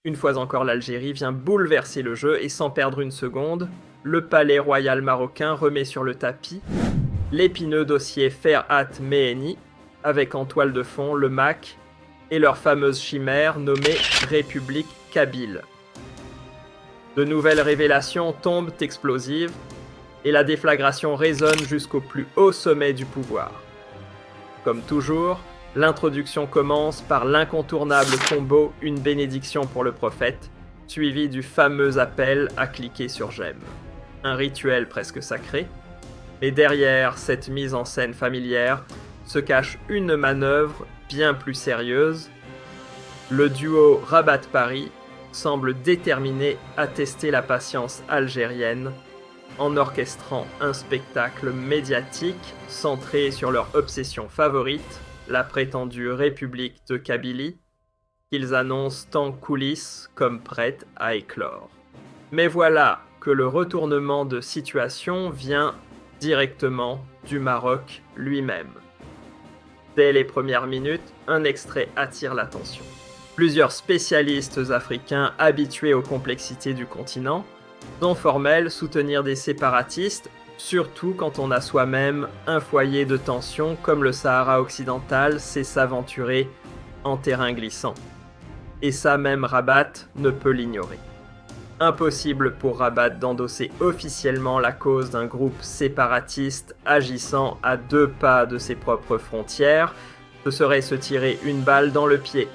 Une fois encore, l'Algérie vient bouleverser le jeu et sans perdre une seconde, le palais royal marocain remet sur le tapis l'épineux dossier Ferhat Méhenni, avec en toile de fond le MAC et leur fameuse chimère nommée République kabyle. De nouvelles révélations tombent explosives et la déflagration résonne jusqu'au plus haut sommet du pouvoir. Comme toujours, l'introduction commence par l'incontournable combo « Une bénédiction pour le prophète », suivi du fameux appel à cliquer sur « J'aime ». Un rituel presque sacré, mais derrière cette mise en scène familière se cache une manœuvre bien plus sérieuse. Le duo Rabat-Paris semble déterminé à tester la patience algérienne en orchestrant un spectacle médiatique centré sur leur obsession favorite, la prétendue République de Kabylie, qu'ils annoncent en coulisses comme prête à éclore. Mais voilà que le retournement de situation vient directement du Maroc lui-même. Dès les premières minutes, un extrait attire l'attention. Plusieurs spécialistes africains habitués aux complexités du continent sont formels soutenir des séparatistes, surtout quand on a soi-même un foyer de tension comme le Sahara occidental sait s'aventurer en terrain glissant. Et ça, même Rabat ne peut l'ignorer. Impossible pour Rabat d'endosser officiellement la cause d'un groupe séparatiste agissant à 2 pas de ses propres frontières. Ce serait se tirer une balle dans le pied.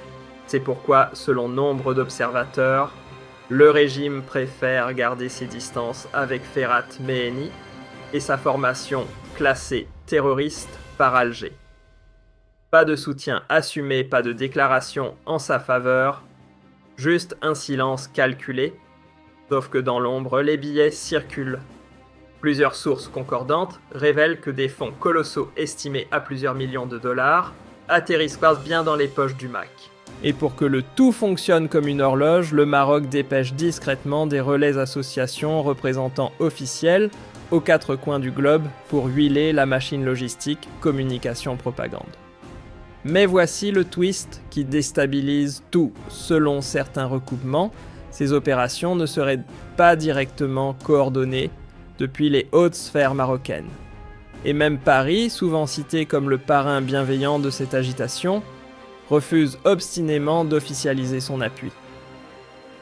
C'est pourquoi, selon nombre d'observateurs, le régime préfère garder ses distances avec Ferhat Méhenni et sa formation classée terroriste par Alger. Pas de soutien assumé, pas de déclaration en sa faveur, juste un silence calculé, sauf que dans l'ombre, les billets circulent. Plusieurs sources concordantes révèlent que des fonds colossaux estimés à plusieurs millions de dollars atterrissent bien dans les poches du MAC. Et pour que le tout fonctionne comme une horloge, le Maroc dépêche discrètement des relais associations représentants officiels aux 4 coins du globe pour huiler la machine logistique, communication, propagande. Mais voici le twist qui déstabilise tout. Selon certains recoupements, ces opérations ne seraient pas directement coordonnées depuis les hautes sphères marocaines. Et même Paris, souvent cité comme le parrain bienveillant de cette agitation, refuse obstinément d'officialiser son appui.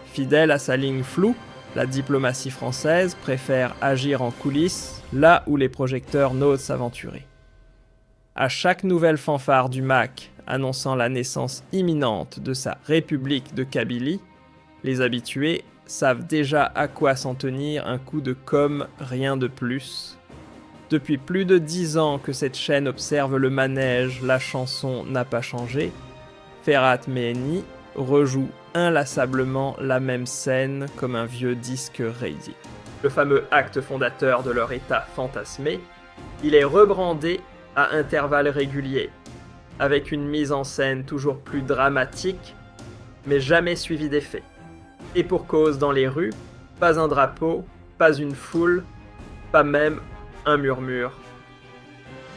Fidèle à sa ligne floue, la diplomatie française préfère agir en coulisses, là où les projecteurs n'osent s'aventurer. À chaque nouvelle fanfare du MAC annonçant la naissance imminente de sa République de Kabylie, les habitués savent déjà à quoi s'en tenir, un coup de com', rien de plus. Depuis plus de 10 ans que cette chaîne observe le manège, la chanson n'a pas changé. Ferhat Méhenni rejoue inlassablement la même scène comme un vieux disque rayé. Le fameux acte fondateur de leur état fantasmé, il est rebrandé à intervalles réguliers, avec une mise en scène toujours plus dramatique, mais jamais suivie d'effet. Et pour cause, dans les rues, pas un drapeau, pas une foule, pas même un murmure.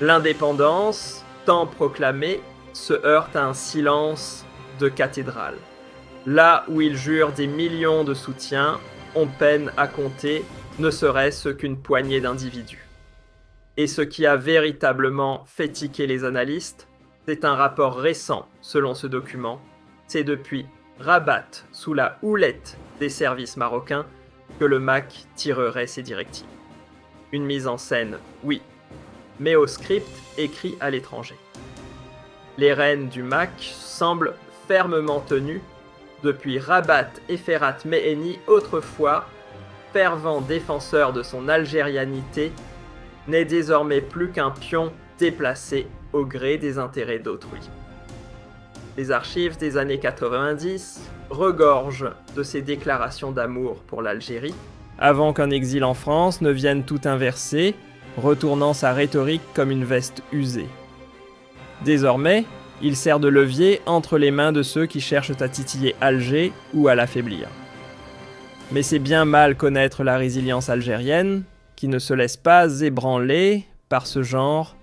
L'indépendance, tant proclamée, se heurte à un silence de cathédrale. Là où il jure des millions de soutiens, on peine à compter ne serait-ce qu'une poignée d'individus. Et ce qui a véritablement fait tiquer les analystes, c'est un rapport récent, selon ce document. C'est depuis Rabat, sous la houlette des services marocains, que le MAC tirerait ses directives. Une mise en scène, oui, mais au script écrit à l'étranger. Les rênes du MAC semblent fermement tenues depuis Rabat et Ferhat Méhenni, autrefois fervent défenseur de son algérianité, n'est désormais plus qu'un pion déplacé au gré des intérêts d'autrui. Les archives des années 90 regorgent de ces déclarations d'amour pour l'Algérie, avant qu'un exil en France ne vienne tout inverser, retournant sa rhétorique comme une veste usée. Désormais, il sert de levier entre les mains de ceux qui cherchent à titiller Alger ou à l'affaiblir. Mais c'est bien mal connaître la résilience algérienne, qui ne se laisse pas ébranler par ce genre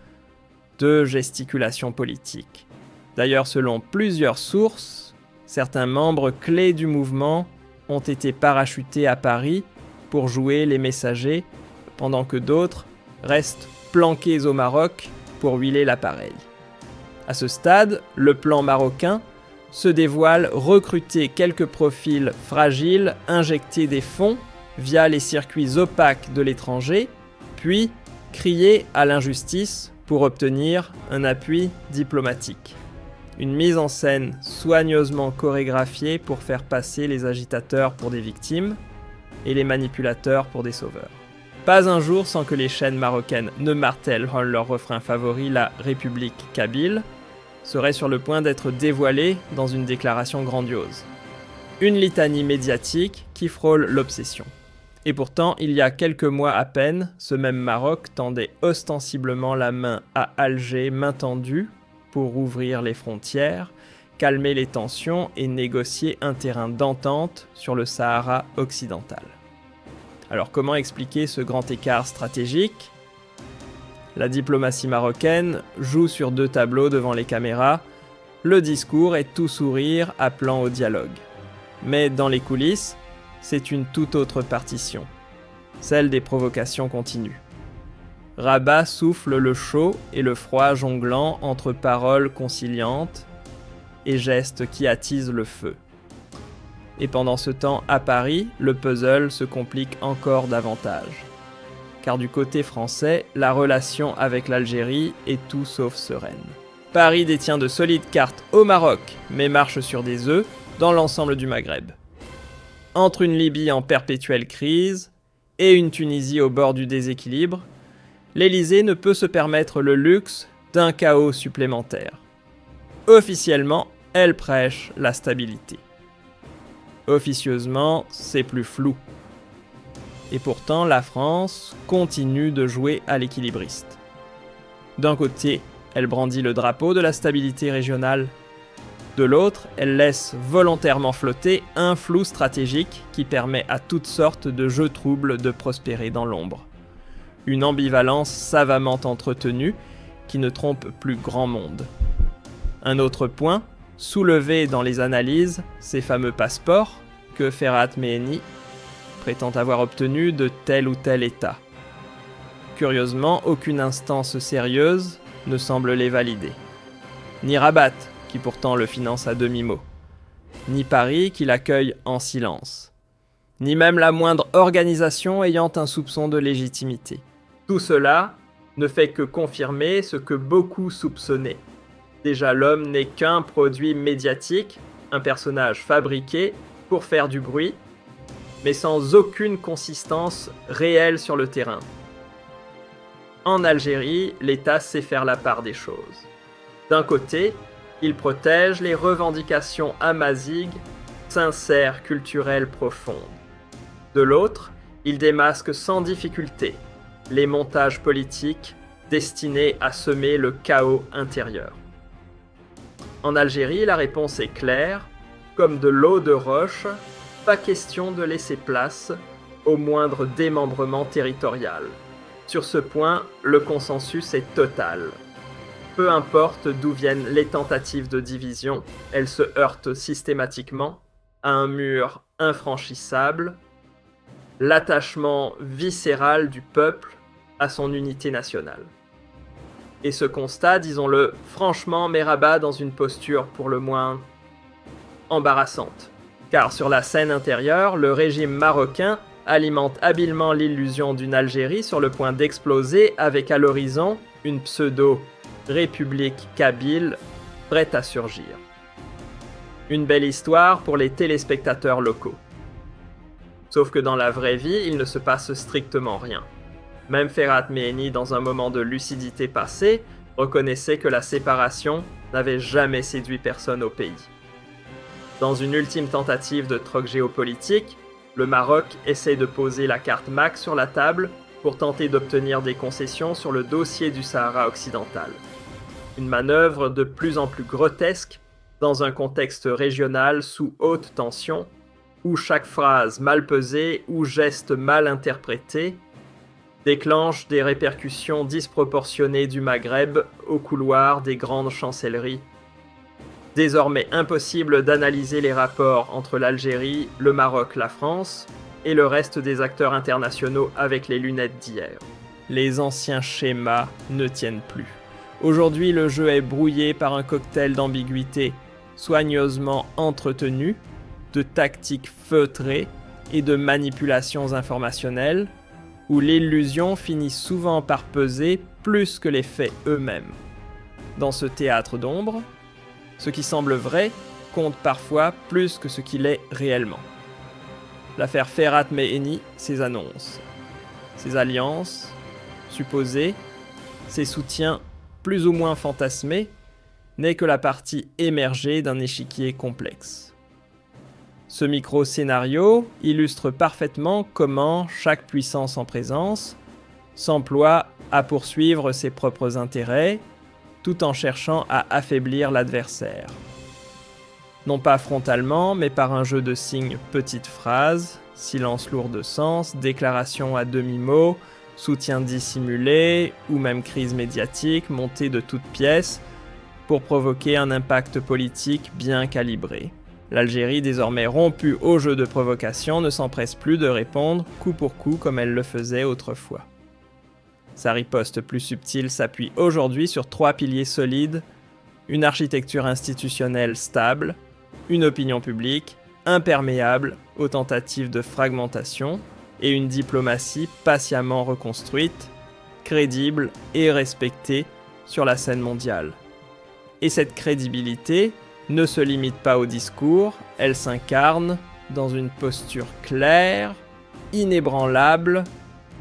de gesticulation politique. D'ailleurs, selon plusieurs sources, Certains membres clés du mouvement ont été parachutés à Paris pour jouer les messagers, pendant que d'autres restent planqués au Maroc pour huiler l'appareil. À ce stade, le plan marocain se dévoile recruter quelques profils fragiles, injecter des fonds via les circuits opaques de l'étranger, puis crier à l'injustice pour obtenir un appui diplomatique. Une mise en scène soigneusement chorégraphiée pour faire passer les agitateurs pour des victimes et les manipulateurs pour des sauveurs. Pas un jour sans que les chaînes marocaines ne martèlent leur refrain favori, la République kabyle, serait sur le point d'être dévoilée dans une déclaration grandiose. Une litanie médiatique qui frôle l'obsession. Et pourtant, il y a quelques mois à peine, ce même Maroc tendait ostensiblement la main à Alger, main tendue, pour ouvrir les frontières, calmer les tensions et négocier un terrain d'entente sur le Sahara occidental. Alors comment expliquer ce grand écart stratégique ? La diplomatie marocaine joue sur deux tableaux devant les caméras. Le discours est tout sourire, appelant au dialogue. Mais dans les coulisses, c'est une toute autre partition, celle des provocations continues. Rabat souffle le chaud et le froid jonglant entre paroles conciliantes et gestes qui attisent le feu. Et pendant ce temps, à Paris, le puzzle se complique encore davantage. Car du côté français, la relation avec l'Algérie est tout sauf sereine. Paris détient de solides cartes au Maroc, mais marche sur des œufs dans l'ensemble du Maghreb. Entre une Libye en perpétuelle crise et une Tunisie au bord du déséquilibre, l'Élysée ne peut se permettre le luxe d'un chaos supplémentaire. Officiellement, elle prêche la stabilité. Officieusement, c'est plus flou. Et pourtant, la France continue de jouer à l'équilibriste. D'un côté, elle brandit le drapeau de la stabilité régionale. De l'autre, elle laisse volontairement flotter un flou stratégique qui permet à toutes sortes de jeux troubles de prospérer dans l'ombre. Une ambivalence savamment entretenue qui ne trompe plus grand monde. Un autre point, soulevé dans les analyses, ces fameux passeports que Ferhat Meheni prétend avoir obtenus de tel ou tel État. Curieusement, aucune instance sérieuse ne semble les valider. Ni Rabat, qui pourtant le finance à demi-mot. Ni Paris, qui l'accueille en silence. Ni même la moindre organisation ayant un soupçon de légitimité. Tout cela ne fait que confirmer ce que beaucoup soupçonnaient. Déjà, l'homme n'est qu'un produit médiatique, un personnage fabriqué pour faire du bruit, mais sans aucune consistance réelle sur le terrain. En Algérie, l'État sait faire la part des choses. D'un côté, il protège les revendications amazighes, sincères, culturelles profondes. De l'autre, il démasque sans difficulté les montages politiques destinés à semer le chaos intérieur. En Algérie, la réponse est claire, comme de l'eau de roche, pas question de laisser place au moindre démembrement territorial. Sur ce point, le consensus est total. Peu importe d'où viennent les tentatives de division, elles se heurtent systématiquement à un mur infranchissable, l'attachement viscéral du peuple à son unité nationale. Et ce constat, disons-le franchement, met Rabat dans une posture pour le moins embarrassante. Car sur la scène intérieure, le régime marocain alimente habilement l'illusion d'une Algérie sur le point d'exploser avec à l'horizon une pseudo-république kabyle prête à surgir. Une belle histoire pour les téléspectateurs locaux. Sauf que dans la vraie vie, il ne se passe strictement rien. Même Ferhat Meheni, dans un moment de lucidité passée, reconnaissait que la séparation n'avait jamais séduit personne au pays. Dans une ultime tentative de troc géopolitique, le Maroc essaie de poser la carte MAC sur la table pour tenter d'obtenir des concessions sur le dossier du Sahara occidental. Une manœuvre de plus en plus grotesque dans un contexte régional sous haute tension, où chaque phrase mal pesée ou geste mal interprété déclenche des répercussions disproportionnées du Maghreb au couloir des grandes chancelleries Désormais impossible d'analyser les rapports entre l'Algérie, le Maroc, la France et le reste des acteurs internationaux avec les lunettes d'hier. Les anciens schémas ne tiennent plus. Aujourd'hui, le jeu est brouillé par un cocktail d'ambiguïté soigneusement entretenu, de tactiques feutrées et de manipulations informationnelles, où l'illusion finit souvent par peser plus que les faits eux-mêmes. Dans ce théâtre d'ombre, ce qui semble vrai compte parfois plus que ce qu'il est réellement. L'affaire Ferhat Meheni, ses annonces, ses alliances supposées, ses soutiens plus ou moins fantasmés, n'est que la partie émergée d'un échiquier complexe. Ce micro-scénario illustre parfaitement comment chaque puissance en présence s'emploie à poursuivre ses propres intérêts, tout en cherchant à affaiblir l'adversaire. Non pas frontalement, mais par un jeu de signes petites phrases, silence lourd de sens, déclarations à demi-mot, soutien dissimulé, ou même crise médiatique montée de toutes pièces pour provoquer un impact politique bien calibré. L'Algérie, désormais rompue au jeu de provocation, ne s'empresse plus de répondre coup pour coup comme elle le faisait autrefois. Sa riposte plus subtile s'appuie aujourd'hui sur 3 piliers solides, une architecture institutionnelle stable, une opinion publique imperméable aux tentatives de fragmentation et une diplomatie patiemment reconstruite, crédible et respectée sur la scène mondiale. Et cette crédibilité ne se limite pas au discours, elle s'incarne dans une posture claire, inébranlable,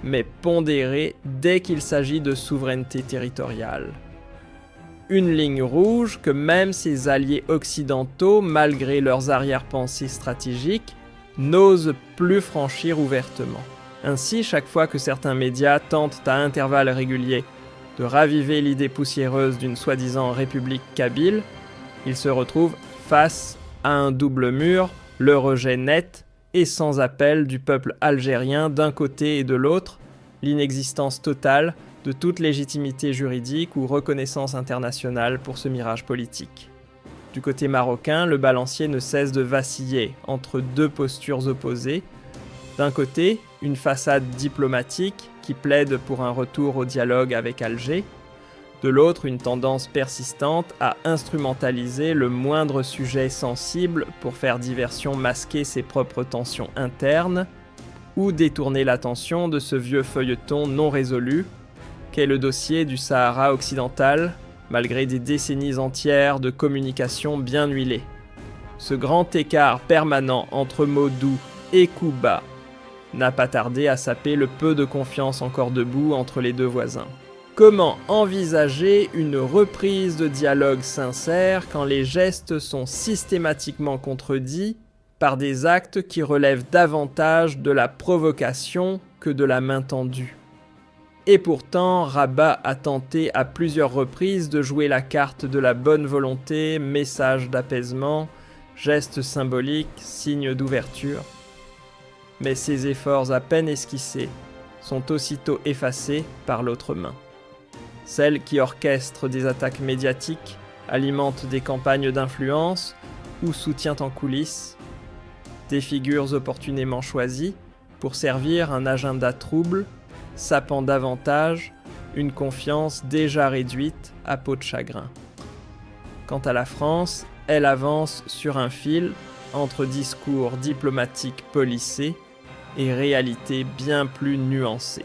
mais pondérée dès qu'il s'agit de souveraineté territoriale. Une ligne rouge que même ses alliés occidentaux, malgré leurs arrière-pensées stratégiques, n'osent plus franchir ouvertement. Ainsi, chaque fois que certains médias tentent à intervalles réguliers de raviver l'idée poussiéreuse d'une soi-disant république kabyle, ils se retrouvent face à un double mur, le rejet net et sans appel du peuple algérien d'un côté et de l'autre, l'inexistence totale de toute légitimité juridique ou reconnaissance internationale pour ce mirage politique. Du côté marocain, le balancier ne cesse de vaciller entre deux postures opposées. D'un côté, une façade diplomatique qui plaide pour un retour au dialogue avec Alger. De l'autre, une tendance persistante à instrumentaliser le moindre sujet sensible pour faire diversion masquer ses propres tensions internes ou détourner l'attention de ce vieux feuilleton non résolu qu'est le dossier du Sahara occidental, malgré des décennies entières de communication bien huilée. Ce grand écart permanent entre mots doux et coups bas n'a pas tardé à saper le peu de confiance encore debout entre les deux voisins. Comment envisager une reprise de dialogue sincère quand les gestes sont systématiquement contredits par des actes qui relèvent davantage de la provocation que de la main tendue? Et pourtant, Rabat a tenté à plusieurs reprises de jouer la carte de la bonne volonté, message d'apaisement, gestes symboliques, signes d'ouverture. Mais ces efforts à peine esquissés sont aussitôt effacés par l'autre main. Celle qui orchestre des attaques médiatiques, alimente des campagnes d'influence ou soutient en coulisses des figures opportunément choisies pour servir un agenda trouble, sapant davantage une confiance déjà réduite à peau de chagrin. Quant à la France, elle avance sur un fil entre discours diplomatiques policés et réalité bien plus nuancée.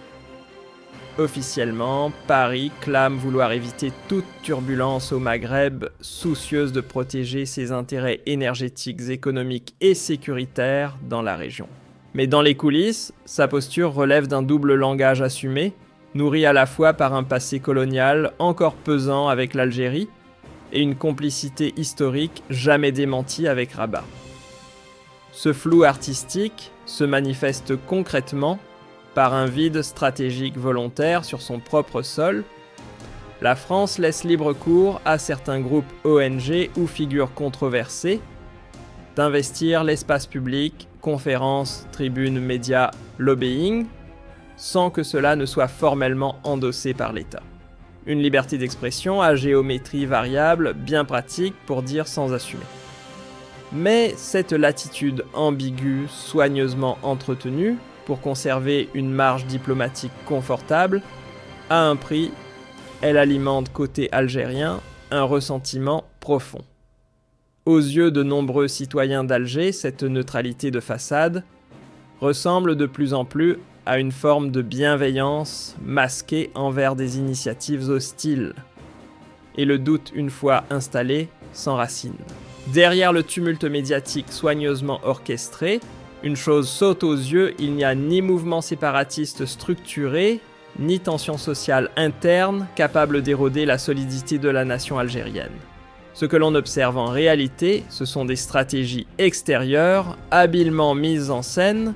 Officiellement, Paris clame vouloir éviter toute turbulence au Maghreb, soucieuse de protéger ses intérêts énergétiques, économiques et sécuritaires dans la région. Mais dans les coulisses, sa posture relève d'un double langage assumé, nourri à la fois par un passé colonial encore pesant avec l'Algérie et une complicité historique jamais démentie avec Rabat. Ce flou artistique se manifeste concrètement par un vide stratégique volontaire sur son propre sol. La France laisse libre cours à certains groupes ONG ou figures controversées d'investir l'espace public, conférences, tribunes, médias, lobbying, sans que cela ne soit formellement endossé par l'État. Une liberté d'expression à géométrie variable, bien pratique pour dire sans assumer. Mais cette latitude ambiguë, soigneusement entretenue, pour conserver une marge diplomatique confortable, a un prix, elle alimente côté algérien un ressentiment profond. Aux yeux de nombreux citoyens d'Alger, cette neutralité de façade ressemble de plus en plus à une forme de bienveillance masquée envers des initiatives hostiles. Et le doute, une fois installé, s'enracine. Derrière le tumulte médiatique soigneusement orchestré, une chose saute aux yeux, il n'y a ni mouvement séparatiste structuré, ni tension sociale interne capable d'éroder la solidité de la nation algérienne. Ce que l'on observe en réalité, ce sont des stratégies extérieures, habilement mises en scène,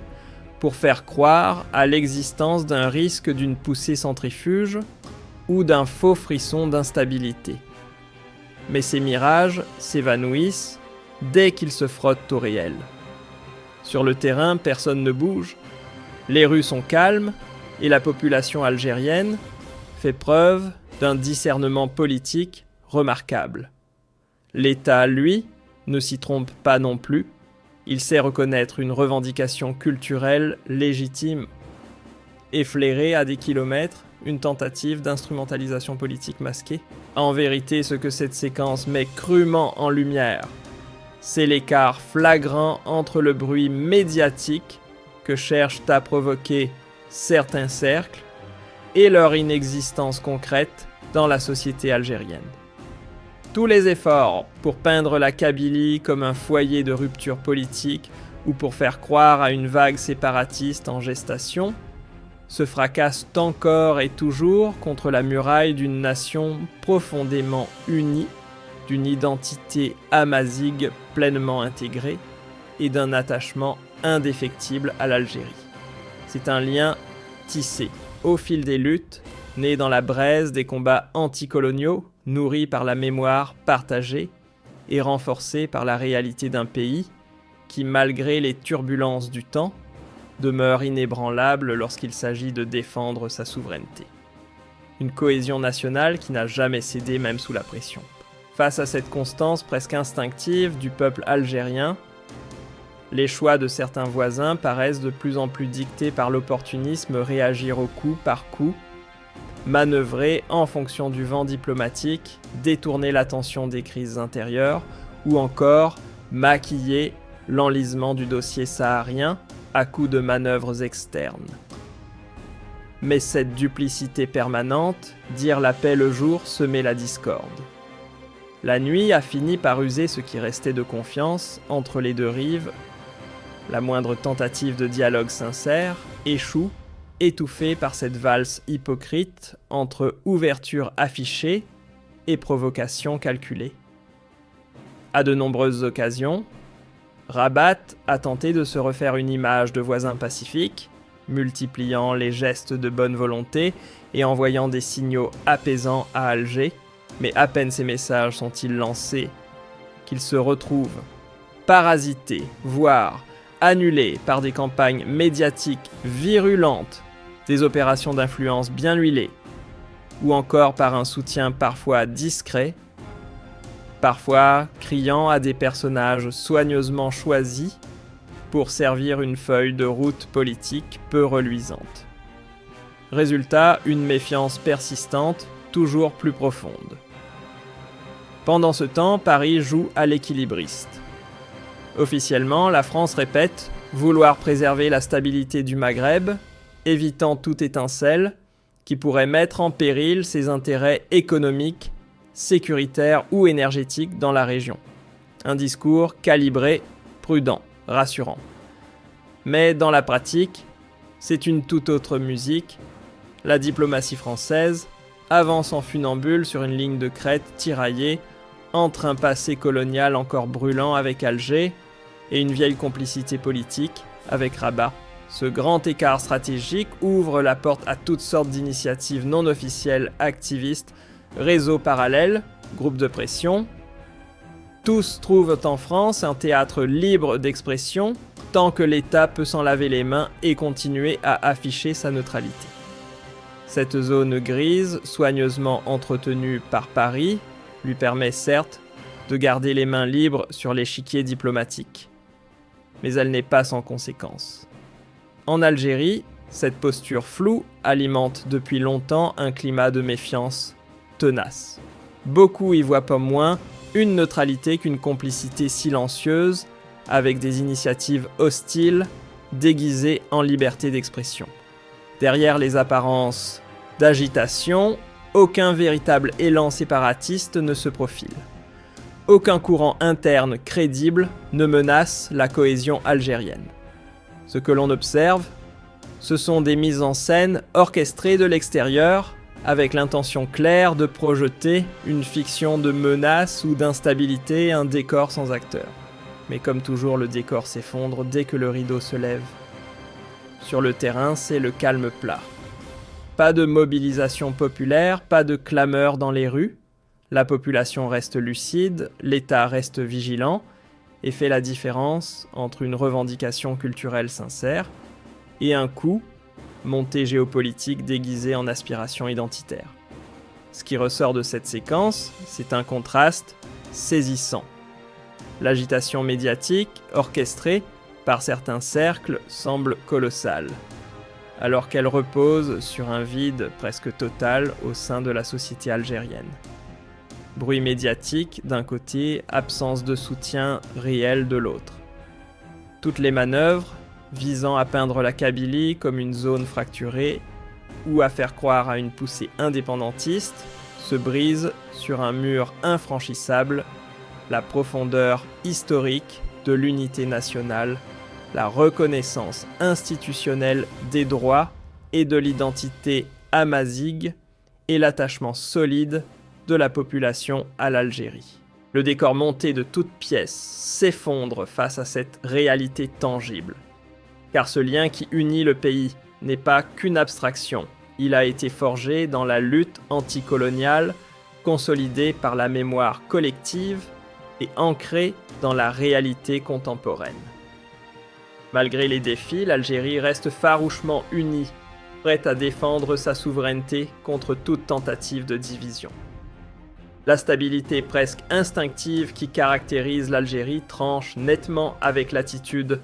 pour faire croire à l'existence d'un risque d'une poussée centrifuge ou d'un faux frisson d'instabilité. Mais ces mirages s'évanouissent dès qu'ils se frottent au réel. Sur le terrain, personne ne bouge, les rues sont calmes et la population algérienne fait preuve d'un discernement politique remarquable. L'État, lui, ne s'y trompe pas non plus. Il sait reconnaître une revendication culturelle légitime et flairer à des kilomètres une tentative d'instrumentalisation politique masquée. En vérité, ce que cette séquence met crûment en lumière, c'est l'écart flagrant entre le bruit médiatique que cherchent à provoquer certains cercles et leur inexistence concrète dans la société algérienne. Tous les efforts pour peindre la Kabylie comme un foyer de rupture politique ou pour faire croire à une vague séparatiste en gestation se fracassent encore et toujours contre la muraille d'une nation profondément unie, d'une identité amazigue pleinement intégrée et d'un attachement indéfectible à l'Algérie. C'est un lien tissé au fil des luttes, né dans la braise des combats anticoloniaux, nourri par la mémoire partagée et renforcé par la réalité d'un pays qui, malgré les turbulences du temps, demeure inébranlable lorsqu'il s'agit de défendre sa souveraineté. Une cohésion nationale qui n'a jamais cédé même sous la pression. Face à cette constance presque instinctive du peuple algérien, les choix de certains voisins paraissent de plus en plus dictés par l'opportunisme, réagir au coup par coup, manœuvrer en fonction du vent diplomatique, détourner l'attention des crises intérieures, ou encore maquiller l'enlisement du dossier saharien à coups de manœuvres externes. Mais cette duplicité permanente, dire la paix le jour, semer la discorde. La nuit a fini par user ce qui restait de confiance entre les deux rives. La moindre tentative de dialogue sincère échoue, étouffée par cette valse hypocrite entre ouverture affichée et provocation calculée. À de nombreuses occasions, Rabat a tenté de se refaire une image de voisin pacifique, multipliant les gestes de bonne volonté et envoyant des signaux apaisants à Alger, mais à peine ces messages sont-ils lancés qu'ils se retrouvent parasités, voire annulés par des campagnes médiatiques virulentes, des opérations d'influence bien huilées, ou encore par un soutien parfois discret, parfois criant à des personnages soigneusement choisis pour servir une feuille de route politique peu reluisante. Résultat, une méfiance persistante, toujours plus profonde. Pendant ce temps, Paris joue à l'équilibriste. Officiellement, la France répète vouloir préserver la stabilité du Maghreb, évitant toute étincelle qui pourrait mettre en péril ses intérêts économiques, sécuritaires ou énergétiques dans la région. Un discours calibré, prudent, rassurant. Mais dans la pratique, c'est une toute autre musique. La diplomatie française avance en funambule sur une ligne de crête tiraillée entre un passé colonial encore brûlant avec Alger et une vieille complicité politique avec Rabat. Ce grand écart stratégique ouvre la porte à toutes sortes d'initiatives non officielles, activistes, réseaux parallèles, groupes de pression. Tous trouvent en France un théâtre libre d'expression tant que l'État peut s'en laver les mains et continuer à afficher sa neutralité. Cette zone grise, soigneusement entretenue par Paris, lui permet certes de garder les mains libres sur l'échiquier diplomatique. Mais elle n'est pas sans conséquences. En Algérie, cette posture floue alimente depuis longtemps un climat de méfiance tenace. Beaucoup y voient pas moins une neutralité qu'une complicité silencieuse avec des initiatives hostiles déguisées en liberté d'expression. Derrière les apparences d'agitation, aucun véritable élan séparatiste ne se profile. Aucun courant interne crédible ne menace la cohésion algérienne. Ce que l'on observe, ce sont des mises en scène orchestrées de l'extérieur, avec l'intention claire de projeter une fiction de menace ou d'instabilité, un décor sans acteur. Mais comme toujours, le décor s'effondre dès que le rideau se lève. Sur le terrain, c'est le calme plat. Pas de mobilisation populaire, pas de clameur dans les rues. La population reste lucide, l'État reste vigilant et fait la différence entre une revendication culturelle sincère et un coup, montée géopolitique déguisée en aspiration identitaire. Ce qui ressort de cette séquence, c'est un contraste saisissant. L'agitation médiatique, orchestrée par certains cercles, semble colossale, alors qu'elle repose sur un vide presque total au sein de la société algérienne. Bruit médiatique d'un côté, absence de soutien réel de l'autre. Toutes les manœuvres visant à peindre la Kabylie comme une zone fracturée ou à faire croire à une poussée indépendantiste se brisent sur un mur infranchissable, la profondeur historique de l'unité nationale, la reconnaissance institutionnelle des droits et de l'identité amazighe et l'attachement solide de la population à l'Algérie. Le décor monté de toutes pièces s'effondre face à cette réalité tangible. Car ce lien qui unit le pays n'est pas qu'une abstraction, il a été forgé dans la lutte anticoloniale, consolidé par la mémoire collective et ancré dans la réalité contemporaine. Malgré les défis, l'Algérie reste farouchement unie, prête à défendre sa souveraineté contre toute tentative de division. La stabilité presque instinctive qui caractérise l'Algérie tranche nettement avec l'attitude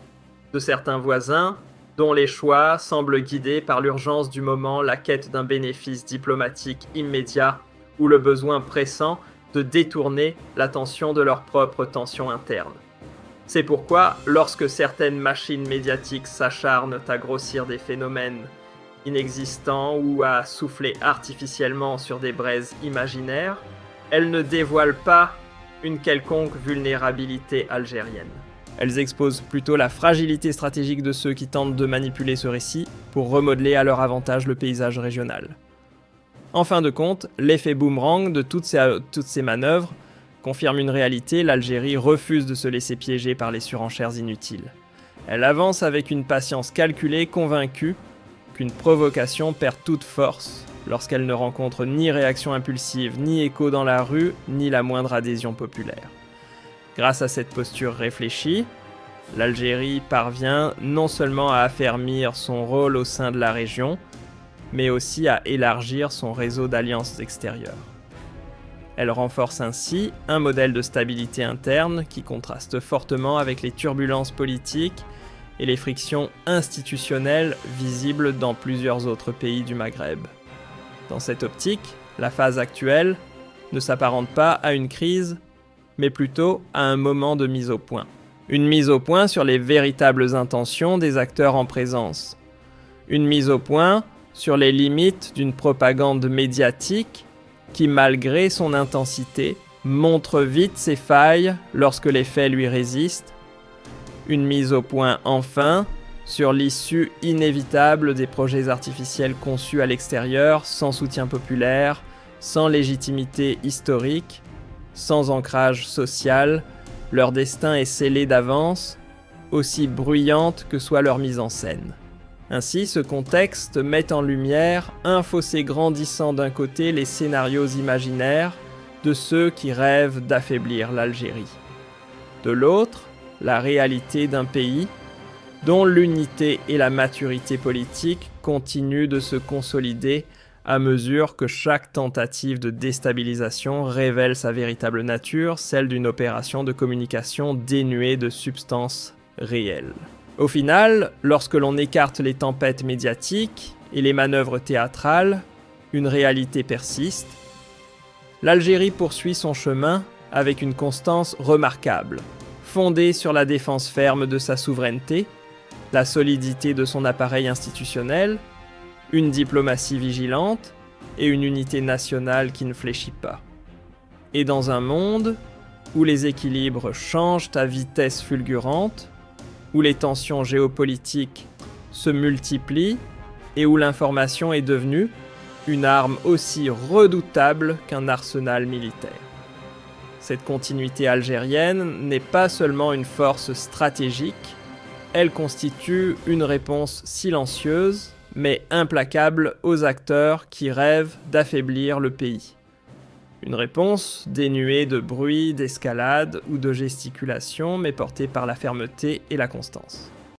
de certains voisins, dont les choix semblent guidés par l'urgence du moment, la quête d'un bénéfice diplomatique immédiat ou le besoin pressant de détourner l'attention de leurs propres tensions internes. C'est pourquoi, lorsque certaines machines médiatiques s'acharnent à grossir des phénomènes inexistants ou à souffler artificiellement sur des braises imaginaires, elles ne dévoilent pas une quelconque vulnérabilité algérienne. Elles exposent plutôt la fragilité stratégique de ceux qui tentent de manipuler ce récit pour remodeler à leur avantage le paysage régional. En fin de compte, l'effet boomerang de toutes ces manœuvres confirme une réalité, l'Algérie refuse de se laisser piéger par les surenchères inutiles. Elle avance avec une patience calculée, convaincue qu'une provocation perd toute force lorsqu'elle ne rencontre ni réaction impulsive, ni écho dans la rue, ni la moindre adhésion populaire. Grâce à cette posture réfléchie, l'Algérie parvient non seulement à affermir son rôle au sein de la région, mais aussi à élargir son réseau d'alliances extérieures. Elle renforce ainsi un modèle de stabilité interne qui contraste fortement avec les turbulences politiques et les frictions institutionnelles visibles dans plusieurs autres pays du Maghreb. Dans cette optique, la phase actuelle ne s'apparente pas à une crise, mais plutôt à un moment de mise au point. Une mise au point sur les véritables intentions des acteurs en présence. Une mise au point sur les limites d'une propagande médiatique qui, malgré son intensité, montre vite ses failles lorsque les faits lui résistent. Une mise au point, enfin, sur l'issue inévitable des projets artificiels conçus à l'extérieur, sans soutien populaire, sans légitimité historique, sans ancrage social, leur destin est scellé d'avance, aussi bruyante que soit leur mise en scène. Ainsi, ce contexte met en lumière un fossé grandissant d'un côté les scénarios imaginaires de ceux qui rêvent d'affaiblir l'Algérie. De l'autre, la réalité d'un pays dont l'unité et la maturité politique continuent de se consolider à mesure que chaque tentative de déstabilisation révèle sa véritable nature, celle d'une opération de communication dénuée de substance réelle. Au final, lorsque l'on écarte les tempêtes médiatiques et les manœuvres théâtrales, une réalité persiste. L'Algérie poursuit son chemin avec une constance remarquable, fondée sur la défense ferme de sa souveraineté, la solidité de son appareil institutionnel, une diplomatie vigilante et une unité nationale qui ne fléchit pas. Et dans un monde où les équilibres changent à vitesse fulgurante, où les tensions géopolitiques se multiplient et où l'information est devenue une arme aussi redoutable qu'un arsenal militaire. Cette continuité algérienne n'est pas seulement une force stratégique, elle constitue une réponse silencieuse, mais implacable aux acteurs qui rêvent d'affaiblir le pays. Une réponse dénuée de bruit, d'escalade ou de gesticulation, mais portée par la fermeté et la constance.